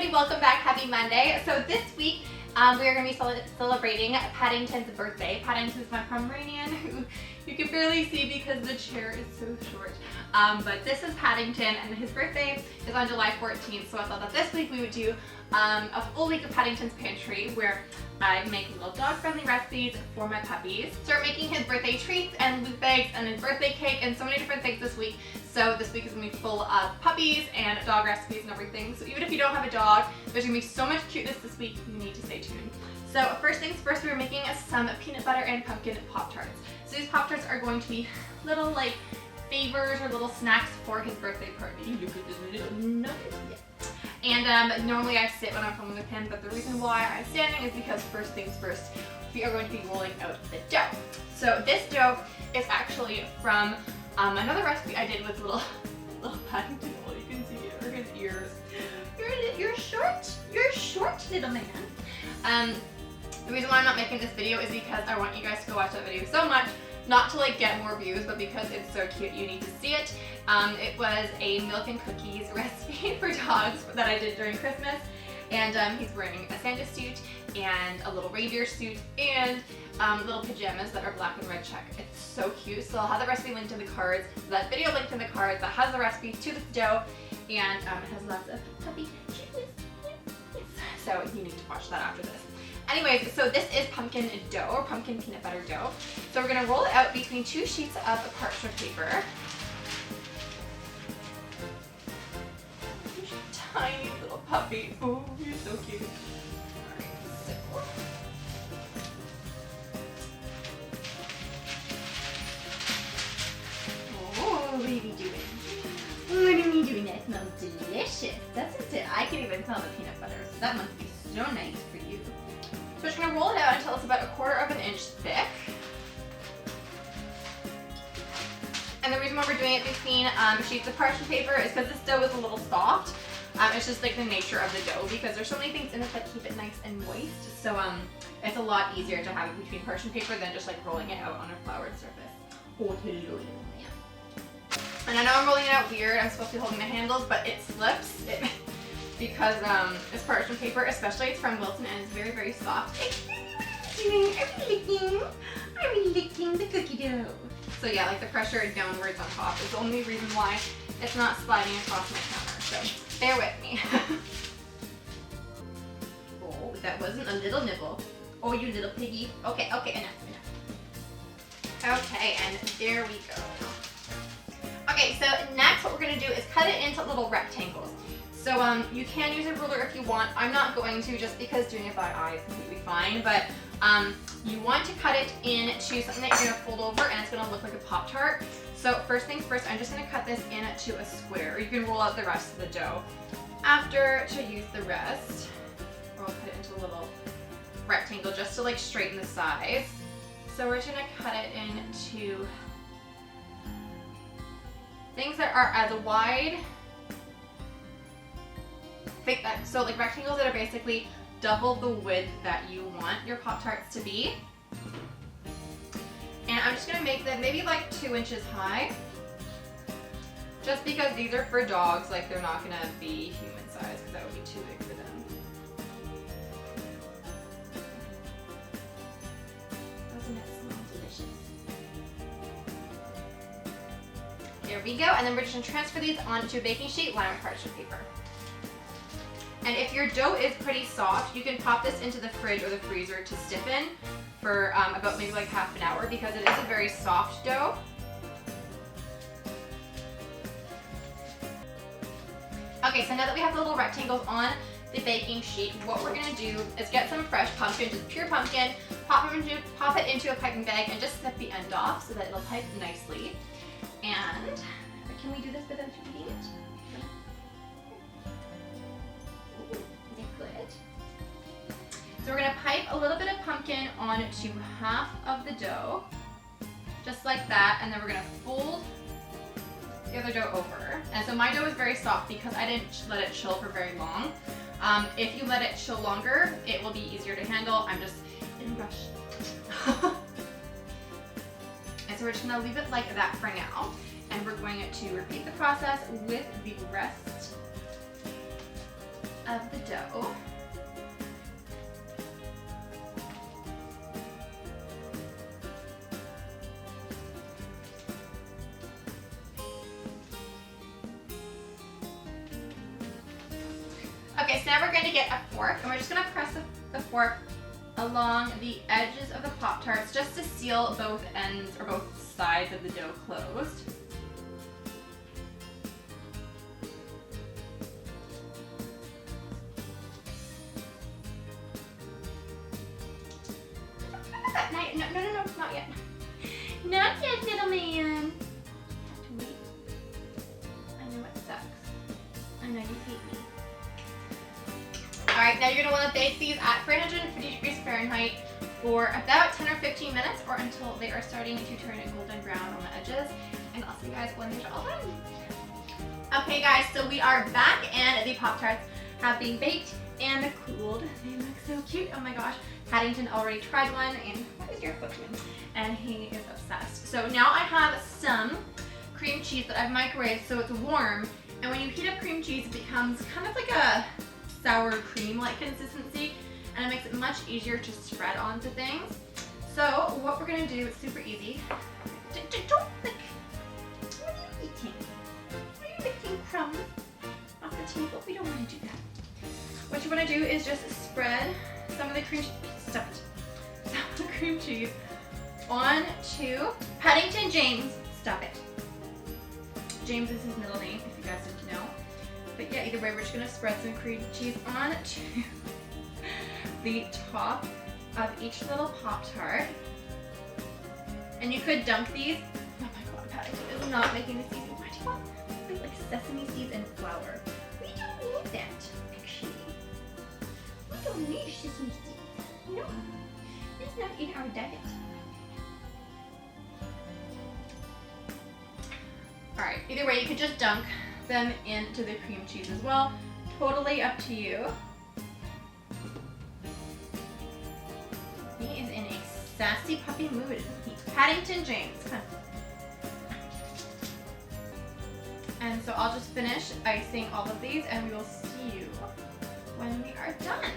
everybody, welcome back. Happy Monday. So this week we are going to be celebrating Paddington's birthday. Paddington is my Pomeranian who you can barely see because the chair is so short. But this is Paddington and his birthday is on July 14th. So I thought that this week we would do a full week of Paddington's Pantry where I make little dog-friendly recipes for my puppies. Start making his birthday treats and loot bags and his birthday cake and so many different things this week. So this week is going to be full of puppies and dog recipes and everything. So even if you don't have a dog, there's going to be so much cuteness this week, you need to stay tuned. So first things first, we're making some peanut butter and pumpkin Pop Tarts. So these Pop Tarts are going to be little like favors or little snacks for his birthday party. Look at this little nugget. Yeah. And normally I sit when I'm filming with him, but the reason why I'm standing is because first things first, we are going to be rolling out the dough. So this dough is actually from another recipe I did with little Paddington. Well, you can see it, or his ears. You're short little man. The reason why I'm not making this video is because I want you guys to go watch that video so much. Not to like get more views, but because it's so cute, you need to see it. It was a milk and cookies recipe for dogs that I did during Christmas. And he's wearing a Santa suit and a little reindeer suit and little pajamas that are black and red check. It's so cute. So I'll have the recipe linked in the cards. That video linked in the cards that has the recipe to this dough, and it has lots of puppy cuteness. So you need to watch that after this. Anyways, so this is pumpkin dough, or pumpkin peanut butter dough. So we're going to roll it out between 2 sheets of parchment paper. Tiny little puppy. Oh, you're so cute. Alright, so. Oh, what are you doing? What are you doing? That smells delicious, doesn't it? I can even smell the peanut butter, so that must be so nice for you. So we're just going to roll it out until it's about 1/4 inch thick. And the reason why we're doing it between sheets of parchment paper is because this dough is a little soft. It's just like the nature of the dough because there's so many things in it that keep it nice and moist. So it's a lot easier to have it between parchment paper than just like rolling it out on a floured surface. Oh, hello, man. And I know I'm rolling it out weird. I'm supposed to be holding the handles, but it slips. Because it's parchment paper, especially it's from Wilton and it's very, very soft. I'm licking the cookie dough. So yeah, like the pressure downwards on top is the only reason why it's not sliding across my counter. So bear with me. Oh, that wasn't a little nibble. Oh, you little piggy. Okay, enough. Okay, and there we go. Okay, so next what we're gonna do is cut it into little rectangles. So you can use a ruler if you want. I'm not going to just because doing it by eye is completely fine, but you want to cut it into something that you're gonna fold over and it's gonna look like a Pop Tart. So first things first, I'm just gonna cut this into a square. You can roll out the rest of the dough after to use the rest. Or I'll cut it into a little rectangle just to like straighten the sides. So we're just gonna cut it into things that are as wide. So like rectangles that are basically double the width that you want your Pop Tarts to be. And I'm just gonna make them maybe like 2 inches high. Just because these are for dogs, like they're not gonna be human size because that would be too big for them. Doesn't it smell delicious? There we go, and then we're just gonna transfer these onto a baking sheet lined with parchment paper. And if your dough is pretty soft, you can pop this into the fridge or the freezer to stiffen for about maybe like ½ an hour because it is a very soft dough. Okay, so now that we have the little rectangles on the baking sheet, what we're gonna do is get some fresh pumpkin, just pure pumpkin, pop it into a piping bag and just snip the end off so that it'll pipe nicely. And can we do this without you eating it? So we're going to pipe a little bit of pumpkin onto half of the dough, just like that, and then we're going to fold the other dough over. And so my dough is very soft because I didn't let it chill for very long. If you let it chill longer, it will be easier to handle. I'm just in a rush. And so we're just going to leave it like that for now. And we're going to repeat the process with the rest of the dough. Okay, so now we're going to get a fork, and we're just going to press the fork along the edges of the Pop Tarts just to seal both ends or both sides of the dough closed. No, not yet. Not yet, little man. Wait. I know it sucks. I know you hate me. Alright, now you're going to want to bake these at 450 degrees Fahrenheit for about 10 or 15 minutes, or until they are starting to turn golden brown on the edges. And I'll see you guys when they're all done. Okay guys, so we are back, and the Pop Tarts have been baked and cooled. They look so cute. Oh my gosh. Paddington already tried one, and what is your footman? And he is obsessed. So now I have some cream cheese that I've microwaved so it's warm, and when you heat up cream cheese it becomes kind of like a sour cream-like consistency, and it makes it much easier to spread onto things. So what we're gonna do is super easy. Don't lick. What are you eating? Are you licking crumbs off the table? We don't want to do that. What you want to do is just spread some of the cream cheese onto Paddington James. Stop it. James is his middle name, if you guys didn't know. But yeah, either way, we're just gonna spread some cream cheese onto the top of each little Pop Tart. And you could dunk these. Oh my god, Paddington is not making this easy. Why do you want like sesame seeds and flour? We don't need that, actually. We don't need sesame seeds. No, it's not in our diet. Alright, either way, you could just dunk them into the cream cheese as well. Totally up to you. He is in a sassy puppy mood, isn't he? Paddington James, come on. And so I'll just finish icing all of these, and we will see you when we are done.